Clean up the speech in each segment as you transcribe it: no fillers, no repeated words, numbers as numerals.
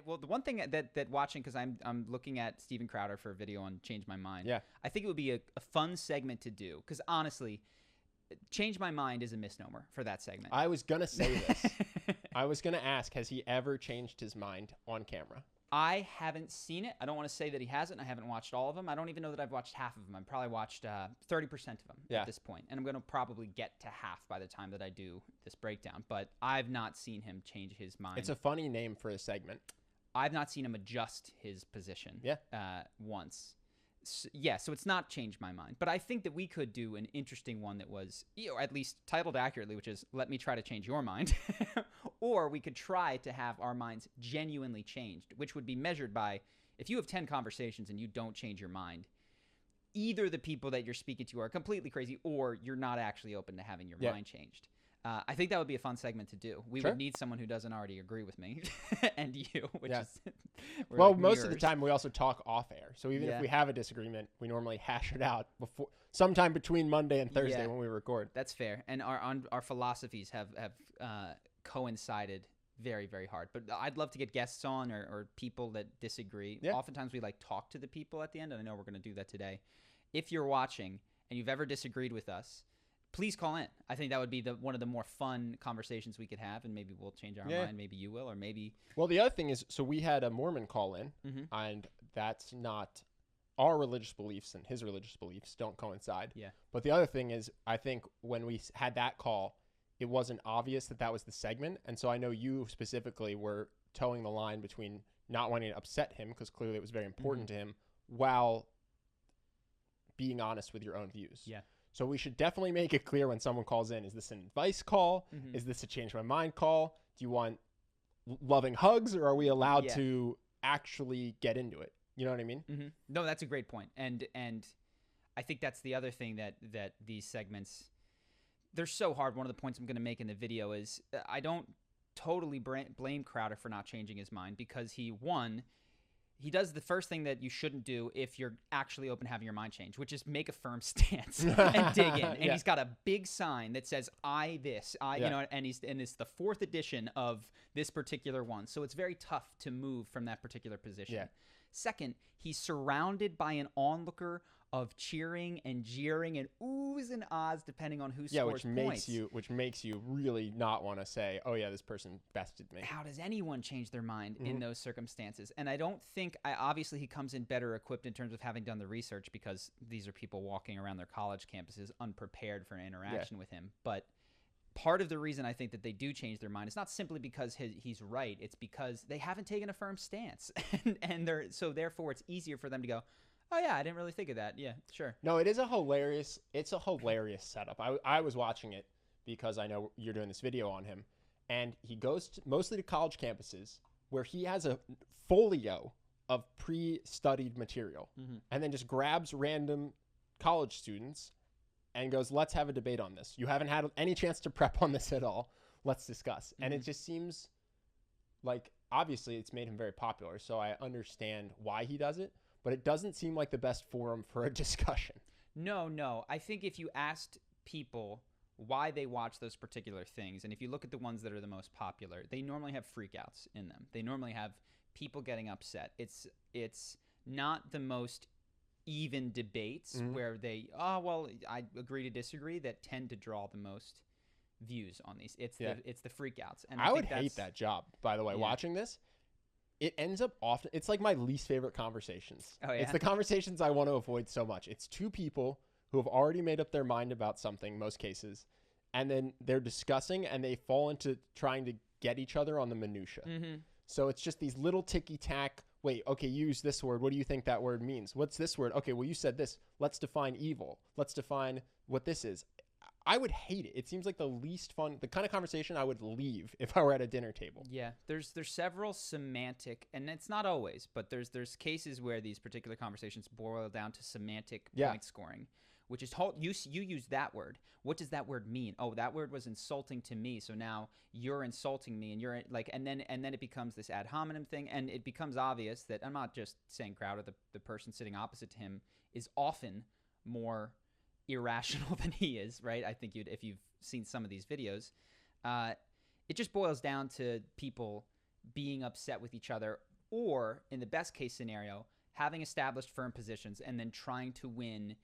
Well, the one thing that watching, because I'm looking at Steven Crowder for a video on Change My Mind. Yeah. I think it would be a fun segment to do, because honestly, Change My Mind is a misnomer for that segment. I was going to say this. I was going to ask, has he ever changed his mind on camera? I haven't seen it. I don't want to say that he hasn't. I haven't watched all of them. I don't even know that I've watched half of them. I've probably watched 30% of them at this point. And I'm going to probably get to half by the time that I do this breakdown. But I've not seen him change his mind. It's a funny name for a segment. I've not seen him adjust his position once. So it's not changed my mind. But I think that we could do an interesting one that was, at least titled accurately, which is "Let me try to change your mind." Or we could try to have our minds genuinely changed, which would be measured by, if you have 10 conversations and you don't change your mind, either the people that you're speaking to are completely crazy or you're not actually open to having your mind changed. I think that would be a fun segment to do. We would need someone who doesn't already agree with me and you, which is well, like most of the time we also talk off air. So even if we have a disagreement, we normally hash it out sometime between Monday and Thursday when we record. That's fair. And our philosophies have coincided very, very hard. But I'd love to get guests on or people that disagree. Yeah. Oftentimes we talk to the people at the end, and I know we're going to do that today. If you're watching and you've ever disagreed with us, please call in. I think that would be one of the more fun conversations we could have, and maybe we'll change our mind. Maybe you will, or maybe... Well, the other thing is, so we had a Mormon call in, and that's not... Our religious beliefs and his religious beliefs don't coincide. Yeah. But the other thing is, I think when we had that call, it wasn't obvious that was the segment. And so I know you specifically were towing the line between not wanting to upset him, because clearly it was very important to him, while being honest with your own views. Yeah. So we should definitely make it clear when someone calls in, is this an advice call? Is this a change my mind call? Do you want loving hugs, or are we allowed to actually get into it? You know what I mean? No, that's a great point. And I think that's the other thing that these segments, they're so hard. One of the points I'm going to make in the video is I don't totally blame Crowder for not changing his mind, because he does the first thing that you shouldn't do if you're actually open to having your mind change, which is make a firm stance and dig in. And he's got a big sign that says, and it's the 4th edition of this particular one. So it's very tough to move from that particular position. Yeah. Second, he's surrounded by an onlooker of cheering and jeering and oohs and ahs depending on who scores points. Which makes you really not want to say, oh yeah, this person bested me. How does anyone change their mind in those circumstances? And I don't think, obviously he comes in better equipped in terms of having done the research, because these are people walking around their college campuses unprepared for an interaction with him. But part of the reason I think that they do change their mind is not simply because he's right. It's because they haven't taken a firm stance, and so therefore it's easier for them to go, oh yeah, I didn't really think of that. Yeah, sure. No, it's a hilarious setup. I was watching it because I know you're doing this video on him, and he goes mostly to college campuses where he has a folio of pre-studied material, and then just grabs random college students and goes, let's have a debate on this. You haven't had any chance to prep on this at all. Let's discuss. And it just seems like, obviously it's made him very popular, so I understand why he does it, but it doesn't seem like the best forum for a discussion. No. I think if you asked people why they watch those particular things, and if you look at the ones that are the most popular, they normally have freakouts in them. They normally have people getting upset. It's not the most even debates where I agree to disagree that tend to draw the most views on these. It's the freakouts. And I would hate that job, by the way, watching this. It ends up often, it's like my least favorite conversations. Oh, yeah? It's the conversations I want to avoid so much. It's two people who have already made up their mind about something, most cases, and then they're discussing and they fall into trying to get each other on the minutia. So it's just these little ticky-tack, wait, okay, use this word. What do you think that word means? What's this word? Okay, well, you said this. Let's define evil. Let's define what this is. I would hate it. It seems like the least fun, the kind of conversation I would leave if I were at a dinner table. Yeah, there's several semantic, and it's not always, but there's cases where these particular conversations boil down to semantic point scoring, which is you use that word. What does that word mean? Oh, that word was insulting to me, so now you're insulting me, and you're like, and then it becomes this ad hominem thing, and it becomes obvious that I'm not just saying Crowder, the person sitting opposite to him is often more irrational than he is, right? I think if you've seen some of these videos, it just boils down to people being upset with each other, or in the best case scenario, having established firm positions and then trying to win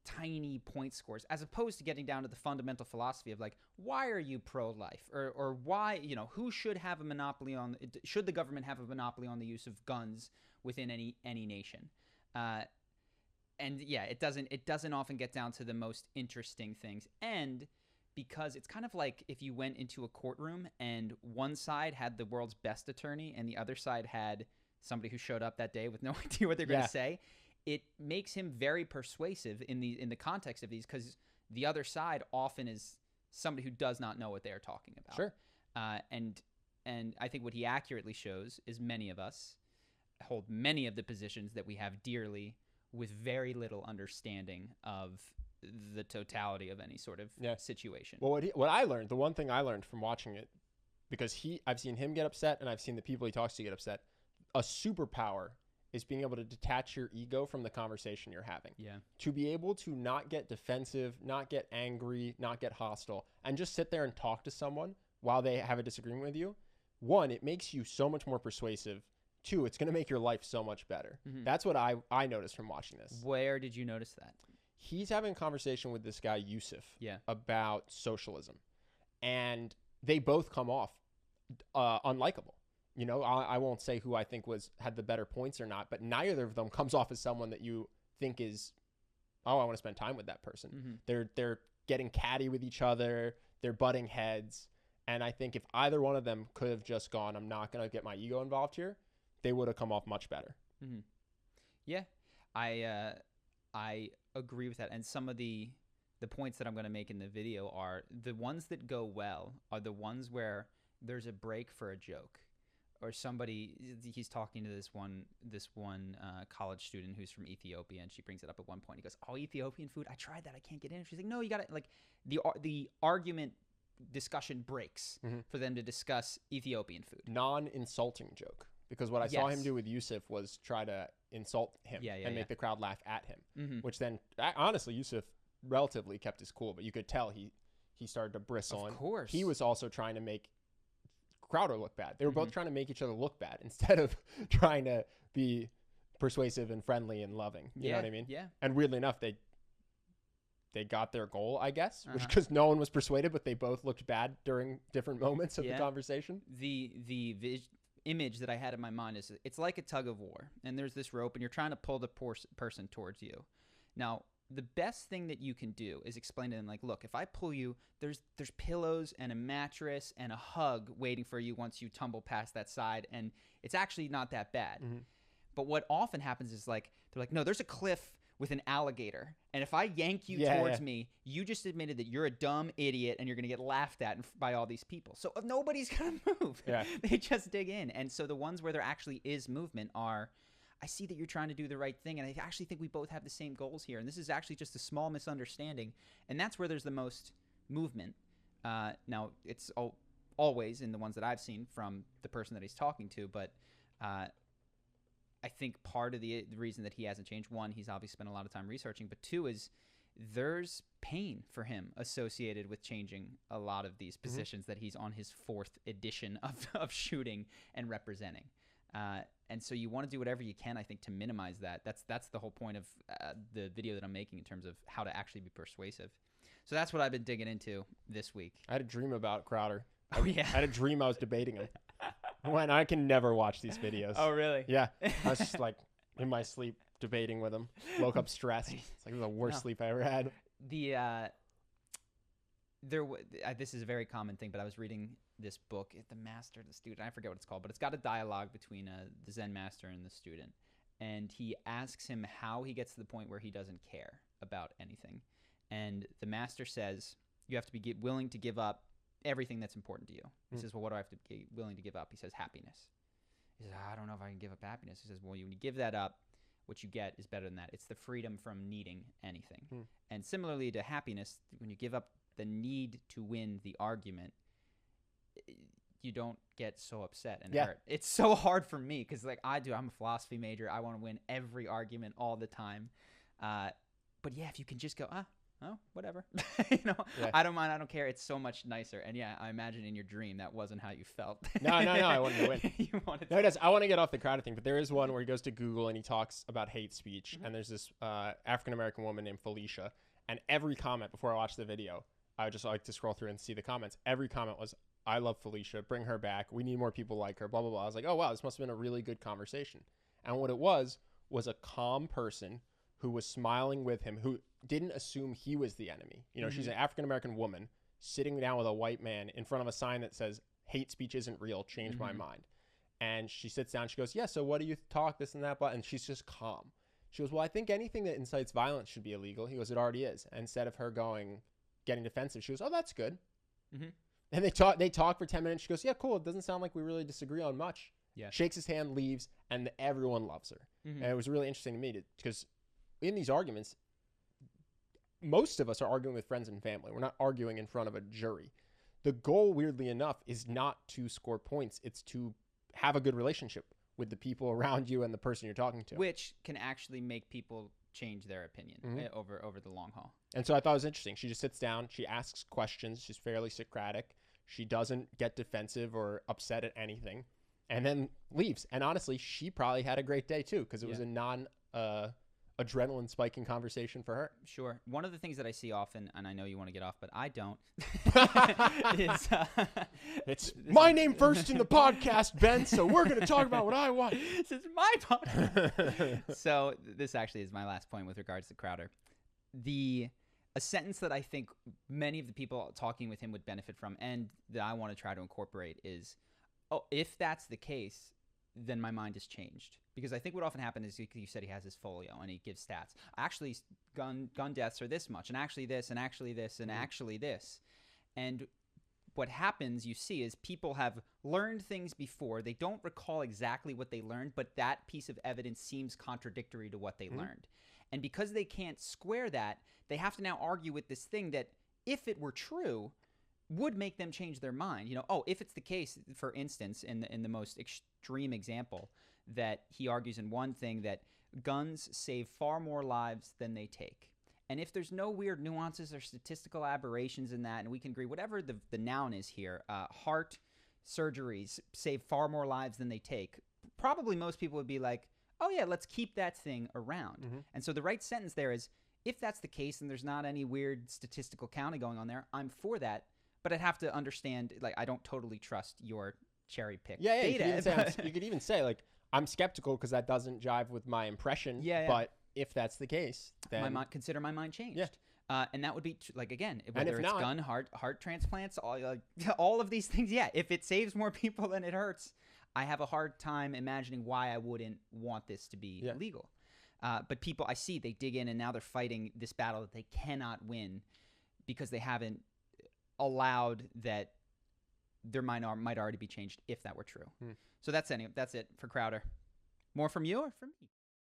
tiny point scores, as opposed to getting down to the fundamental philosophy of like, why are you pro-life, or why, who should have a monopoly on, should the government have a monopoly on the use of guns within any nation? And yeah, it doesn't often get down to the most interesting things. And because it's kind of like if you went into a courtroom and one side had the world's best attorney and the other side had somebody who showed up that day with no idea what they're going to say, it makes him very persuasive in the context of these, because the other side often is somebody who does not know what they are talking about. Sure. And I think what he accurately shows is many of us hold many of the positions that we have dearly with very little understanding of the totality of any sort of situation. Well, what I learned, the one thing I learned from watching it, because I've seen him get upset and I've seen the people he talks to get upset, a superpower is being able to detach your ego from the conversation you're having. Yeah. To be able to not get defensive, not get angry, not get hostile, and just sit there and talk to someone while they have a disagreement with you. One, it makes you so much more persuasive. Two, it's going to make your life so much better. Mm-hmm. That's what I noticed from watching this. Where did you notice that? He's having a conversation with this guy, Yusuf, about socialism. And they both come off unlikable. I won't say who I think had the better points or not, but neither of them comes off as someone that you think is, I want to spend time with that person. Mm-hmm. They're getting catty with each other. They're butting heads. And I think if either one of them could have just gone, I'm not going to get my ego involved here, they would have come off much better. Mm-hmm. Yeah, I agree with that. And some of the points that I'm going to make in the video are the ones that go well are the ones where there's a break for a joke. Or he's talking to this one college student who's from Ethiopia, and she brings it up at one point. He goes, "Oh, Ethiopian food! I tried that. I can't get in." She's like, "No, you got to like the argument discussion breaks for them to discuss Ethiopian food." Non-insulting joke, because what I saw him do with Yusuf was try to insult him and make the crowd laugh at him, which then honestly Yusuf relatively kept his cool, but you could tell he started to bristle. Of course, he was also trying to make Crowder look bad. They were both trying to make each other look bad instead of trying to be persuasive and friendly and loving. You know what I mean? Yeah. And weirdly enough, they got their goal, I guess, because no one was persuaded, but they both looked bad during different moments of the conversation. The image that I had in my mind is it's like a tug of war, and there's this rope, and you're trying to pull the person towards you. Now, the best thing that you can do is explain to them, like, look, if I pull you, there's pillows and a mattress and a hug waiting for you once you tumble past that side, and it's actually not that bad. Mm-hmm. But what often happens is, like, they're like, no, there's a cliff with an alligator, and if I yank you towards me, you just admitted that you're a dumb idiot and you're going to get laughed at by all these people. So nobody's going to move. Yeah. They just dig in. And so the ones where there actually is movement are, I see that you're trying to do the right thing, and I actually think we both have the same goals here, and this is actually just a small misunderstanding, and that's where there's the most movement. Now, it's always in the ones that I've seen from the person that he's talking to, but I think part of the reason that he hasn't changed, one, he's obviously spent a lot of time researching, but two is there's pain for him associated with changing a lot of these positions that he's on his fourth edition of shooting and representing. And so you want to do whatever you can, I think, to minimize that. That's the whole point of the video that I'm making in terms of how to actually be persuasive. So that's what I've been digging into this week. I had a dream about Crowder. Oh, yeah. I had a dream I was debating him. When I can never watch these videos. Oh, really? Yeah. I was just like in my sleep debating with him. Woke up stressed. It's like the worst sleep I ever had. This is a very common thing, but I was reading this book, The Master, the Student. I forget what it's called, but it's got a dialogue between the Zen master and the student. And he asks him how he gets to the point where he doesn't care about anything. And the master says, you have to be willing to give up everything that's important to you. He says, well, what do I have to be willing to give up? He says, happiness. He says, I don't know if I can give up happiness. He says, well, when you give that up, what you get is better than that. It's the freedom from needing anything. And similarly to happiness, when you give up the need to win the argument, you don't get so upset and hurt. It's so hard for me because, like, I'm a philosophy major. I want to win every argument all the time. But yeah, if you can just go, oh, whatever. Yeah. I don't mind. I don't care. It's so much nicer. And yeah, I imagine in your dream that wasn't how you felt. No. I wanted to win. You wanted to No, it does. I want to get off the Crowder thing, but there is one where he goes to Google and he talks about hate speech. And there's this African-American woman named Felicia. And every comment before I watched the video, I would just like to scroll through and see the comments. Every comment was, I love Felicia. Bring her back. We need more people like her, blah, blah, blah. I was like, oh, wow, this must have been a really good conversation. And what it was a calm person who was smiling with him, who didn't assume he was the enemy. She's an African-American woman sitting down with a white man in front of a sign that says, hate speech isn't real, change my mind. And she sits down, she goes, yeah, so what do you talk, this and that, but, and she's just calm. She goes, well, I think anything that incites violence should be illegal. He goes, it already is. And instead of her getting defensive, she goes, oh, that's good. And they talk for 10 minutes. She goes, yeah, cool. It doesn't sound like we really disagree on much. Yeah. Shakes his hand, leaves, and everyone loves her. And it was really interesting to me because in these arguments, most of us are arguing with friends and family. We're not arguing in front of a jury. The goal, weirdly enough, is not to score points. It's to have a good relationship with the people around you and the person you're talking to. Which can actually make people change their opinion over the long haul. And so I thought it was interesting. She just sits down. She asks questions. She's fairly Socratic. She doesn't get defensive or upset at anything. And then leaves. And honestly, she probably had a great day too because it was a non-adrenaline spiking conversation for her. Sure. One of the things that I see often, and I know you want to get off, but I don't, is... it's my name first in the podcast, Ben, so we're going to talk about what I want. This is my podcast. So this actually is my last point with regards to Crowder. A sentence that I think many of the people talking with him would benefit from and that I want to try to incorporate is, oh, if that's the case, then my mind has changed. Because I think what often happens is you said he has his folio and he gives stats. Actually, gun deaths are this much, and actually this, and actually this, and actually this. And what happens, you see, is people have learned things before. They don't recall exactly what they learned, but that piece of evidence seems contradictory to what they learned. And because they can't square that, they have to now argue with this thing that, if it were true, would make them change their mind. If it's the case, for instance, in the most extreme example, that he argues in one thing that guns save far more lives than they take. And if there's no weird nuances or statistical aberrations in that, and we can agree, whatever the noun is here, heart surgeries save far more lives than they take, probably most people would be like, oh yeah, let's keep that thing around. And so the right sentence there is, if that's the case and there's not any weird statistical counting going on there, I'm for that. But I'd have to understand, I don't totally trust your cherry pick data. You could even say, I'm skeptical because that doesn't jive with my impression. But if that's the case, then consider my mind changed. Yeah. And that would be again, whether it's gun, heart transplants, all of these things. Yeah, if it saves more people than it hurts, I have a hard time imagining why I wouldn't want this to be legal. But people, I see, they dig in and now they're fighting this battle that they cannot win because they haven't allowed that their mind might already be changed if that were true. So that's it for Crowder. More from you or from me?